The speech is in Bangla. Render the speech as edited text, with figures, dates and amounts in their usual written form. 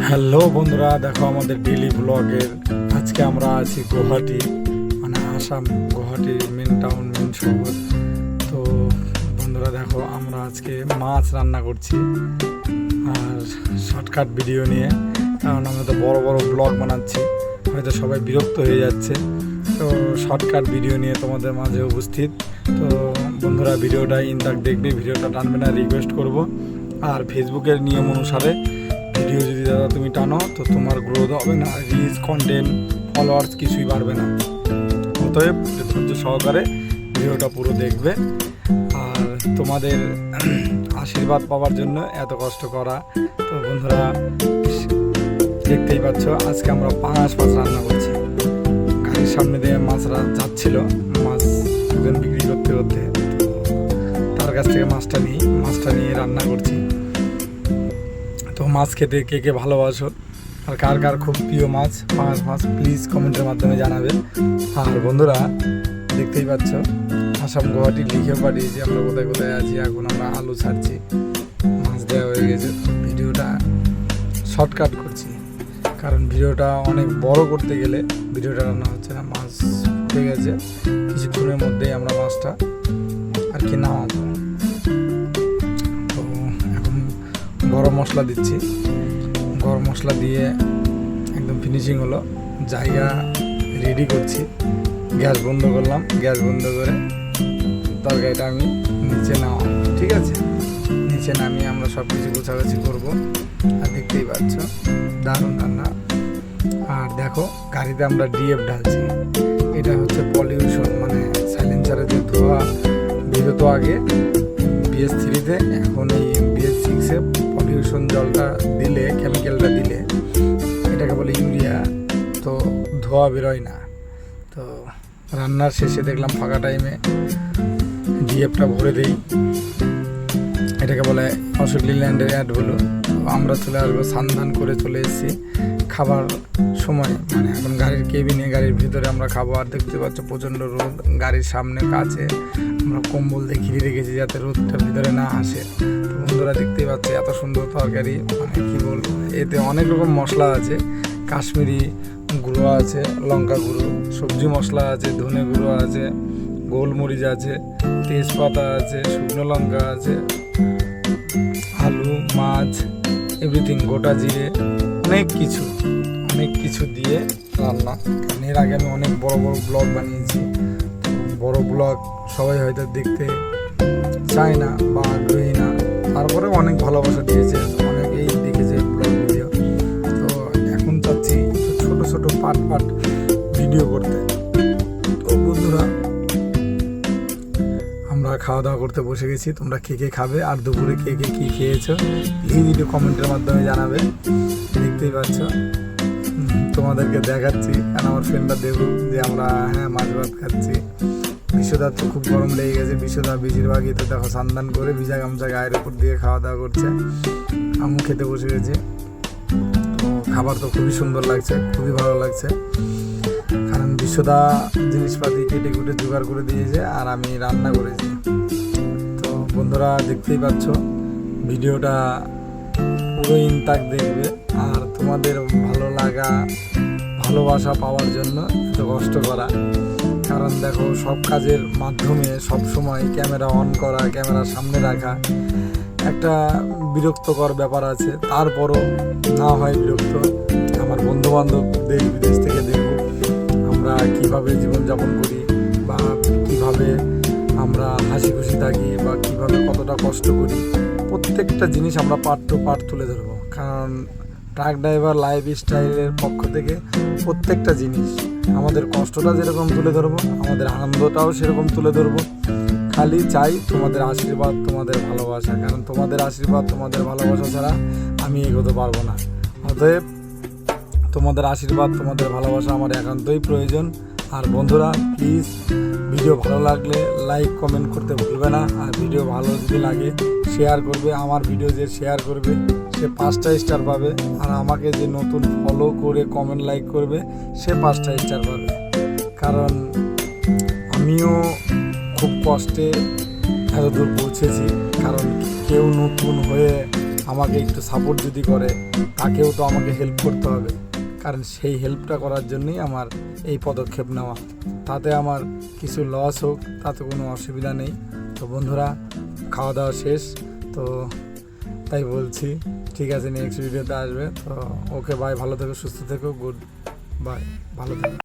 হ্যালো বন্ধুরা, দেখো আমাদের ডেইলি ব্লগের। আজকে আমরা আছি গুয়াহাটি, মানে আসাম, গুয়াহাটির মেন টাউন, মেন শহর। তো বন্ধুরা দেখো, আমরা আজকে মাছ রান্না করছি আর শর্টকাট ভিডিও নিয়ে, কারণ আমরা তো বড় বড় ব্লগ বানাচ্ছি, হয়তো সবাই বিরক্ত হয়ে যাচ্ছে। তো শর্টকাট ভিডিও নিয়ে তোমাদের মাঝে উপস্থিত। তো বন্ধুরা ভিডিওটা ইনতাক দেখবে, ভিডিওটা টানবে না, রিকোয়েস্ট করব। আর ফেসবুকের নিয়ম অনুসারে ভিডিও যদি দাদা তুমি টানো তো তোমার গ্রোথ হবে না, রিচ, কন্টেন্ট, ফলোয়ার্স কিছুই বাড়বে না। অতএব ধৈর্য সহকারে ভিডিওটা পুরো দেখবে। আর তোমাদের আশীর্বাদ পাওয়ার জন্য এত কষ্ট করা। তো বন্ধুরা দেখতেই পাচ্ছ, আজকে আমরা পাঙাশ মাছ রান্না করছি। গাড়ির সামনে দিয়ে মাছরা যাচ্ছিল, মাছ একজন বিক্রি করতে করতে, তো তার কাছ থেকে মাছটা নিয়ে রান্না করছি। তো মাছ খেতে কে কে ভালোবাসো আর কার কার খুব প্রিয় মাছ পাঙাশ মাছ, প্লিজ কমেন্টের মাধ্যমে জানাবে। আর বন্ধুরা দেখতেই পাচ্ছ, আসাম গুয়াহাটি লিখে পাঠিয়েছি আমরা কোথায় কোথায় আছি। এখন আমরা আলু ছাড়ছি, মাছ দেওয়া হয়ে গেছে। তো ভিডিওটা শর্টকাট করছি, কারণ ভিডিওটা অনেক বড় করতে গেলে ভিডিওটা রান্না হচ্ছে না। মাছ ফুটে গেছে, কিছুক্ষণের মধ্যেই আমরা মাছটা আর কি নামাবো। তো এখন গরম মশলা দিচ্ছি, গরম মশলা দিয়ে একদম ফিনিশিং হলো, জায়গা রেডি করছি। গ্যাস বন্ধ করলাম, গ্যাস বন্ধ করে তরকারিটা আমি নিচে নামাবো, ঠিক আছে? নিচে নামিয়ে আমরা সব কিছু গোছাগুছি করবো। আর দেখতেই পাচ্ছ দারুণ রান্না। আর দেখো গাড়িতে আমরা ডিএফ ঢালছি, এটা হচ্ছে পলিউশন, মানে সাইলেন্সারের যে ধোঁয়া বেরোতো আগে BS3-তে, এখন এই BS6-এ পলিউশন জলটা দিলে, কেমিক্যালটা দিলে, এটাকে বলে ইউরিয়া, তো ধোঁয়া বেরোয় না। তো রান্নার শেষে দেখলাম ফাঁকা টাইমে ডিএফটা ভরে দেই, এটাকে বলে অশোকলিল্যান্ডের অ্যাড হলো। আমরা চলে আসবো, স্নান করে চলে এসেছি খাবার সময়, মানে এখন গাড়ির কেবিনে, গাড়ির ভিতরে আমরা খাবো। আর দেখতে পাচ্ছ প্রচণ্ড রোদ, গাড়ির সামনে কাছে আমরা কম্বল দিয়ে ঘিরে রেখেছি যাতে রোদটা ভিতরে না আসে। তো বন্ধুরা দেখতেই পাচ্ছি এত সুন্দর তরকারি, মানে কী বলবো, এতে অনেক রকম মশলা আছে, কাশ্মীরি গুঁড়ো আছে, লঙ্কা গুঁড়ো, সবজি মশলা আছে, ধনে গুঁড়ো আছে, গোলমরিচ আছে, তেজপাতা আছে, শুকনো লঙ্কা আছে, আলু, মাছ, এভরিথিং, গোটা জিরে, অনেক কিছু দিয়ে রান্না। কারণ এর আগে আমি অনেক বড় বড় ব্লগ বানিয়েছি, বড় ব্লগ সবাই হয়তো দেখতে চায় না বা আগ্রহী না, তারপরে অনেক ভালোবাসা দিয়েছে, অনেকেই দেখেছে ব্লগ ভিডিও। তো এখন চাচ্ছি ছোট ছোট পার্ট ভিডিও করতে। তো বন্ধুরা আমরা খাওয়া দাওয়া করতে বসে গেছি, তোমরা কে কে খাবে আর দুপুরে কে কে কী খেয়েছো প্লিজ ভিডিও কমেন্টের মাধ্যমে জানাবে। দেখতেই পাচ্ছ তোমাদেরকে দেখাচ্ছি, কারণ আমার ফ্রেন্ডরা দেখুক যে আমরা মাছ ভাত খাচ্ছি। বিশ্বদার তো খুব গরম লেগে গেছে, বিশ্বদা বেশিরভাগই তো দেখো স্নান করে ভিজা গামছা গায়ের উপর দিয়ে খাওয়া দাওয়া করছে। আমিও খেতে বসে গেছি। তো খাবার তো খুবই সুন্দর লাগছে, খুবই ভালো লাগছে, কারণ বিশ্বদা জিনিসপাতি কেটে কুটে জোগাড় করে দিয়েছে আর আমি রান্না করেছি। তো বন্ধুরা দেখতেই পাচ্ছ, ভিডিওটা পুরো ইনতাক দেখবে। আর তোমাদের ভালো লাগা, ভালোবাসা পাওয়ার জন্য এত কষ্ট করা, কারণ দেখো সব কাজের মাধ্যমে সব সময় ক্যামেরা অন করা, ক্যামেরার সামনে রাখা একটা বিরক্তকর ব্যাপার আছে। তারপরও না হয় বিরক্ত, আমার বন্ধুবান্ধব দেশ বিদেশ থেকে দেখুক আমরা কীভাবে জীবনযাপন করি, বা কীভাবে আমরা হাসি খুশি থাকি, বা কীভাবে কতটা কষ্ট করি, প্রত্যেকটা জিনিস আমরা পার্ট টু পার্ট তুলে ধরবো। কারণ ট্রাক ড্রাইভার লাইফ স্টাইলের পক্ষ থেকে প্রত্যেকটা জিনিস, আমাদের কষ্টটা যেরকম তুলে ধরবো, আমাদের আনন্দটাও সেরকম তুলে ধরবো। খালি চাই তোমাদের আশীর্বাদ, তোমাদের ভালোবাসা, কারণ তোমাদের আশীর্বাদ, তোমাদের ভালোবাসা ছাড়া আমি এগোতে পারবো না। অতএব তোমাদের আশীর্বাদ, তোমাদের ভালোবাসা আমার একান্তই প্রয়োজন। আর বন্ধুরা প্লিজ ভিডিও ভালো লাগলে লাইক কমেন্ট করতে ভুলবে না। আর ভিডিও ভালো যদি লাগে শেয়ার করবে, আমার ভিডিও যে শেয়ার করবে সে 5টা স্টার পাবে, আর আমাকে যে নতুন ফলো করে কমেন্ট লাইক করবে সে 5টা স্টার পাবে। কারণ আমিও খুব কষ্টে এত দূর পৌঁছেছি, কারণ কেউ নতুন হয়ে আমাকে একটু সাপোর্ট যদি করে, তাকেও তো আমাকে হেল্প করতে হবে, কারণ সেই হেল্পটা করার জন্যই আমার এই পদক্ষেপ নেওয়া। তাতে আমার কিছু লস হোক তাতে কোনো অসুবিধা নেই। তো বন্ধুরা, খাওয়া দাওয়া শেষ, তো তাই বলছি ঠিক আছে, নেক্সট ভিডিওতে আসবে। তো ওকে বাই, ভালো থেকো, সুস্থ থেকো, গুড বাই, ভালো থেকো।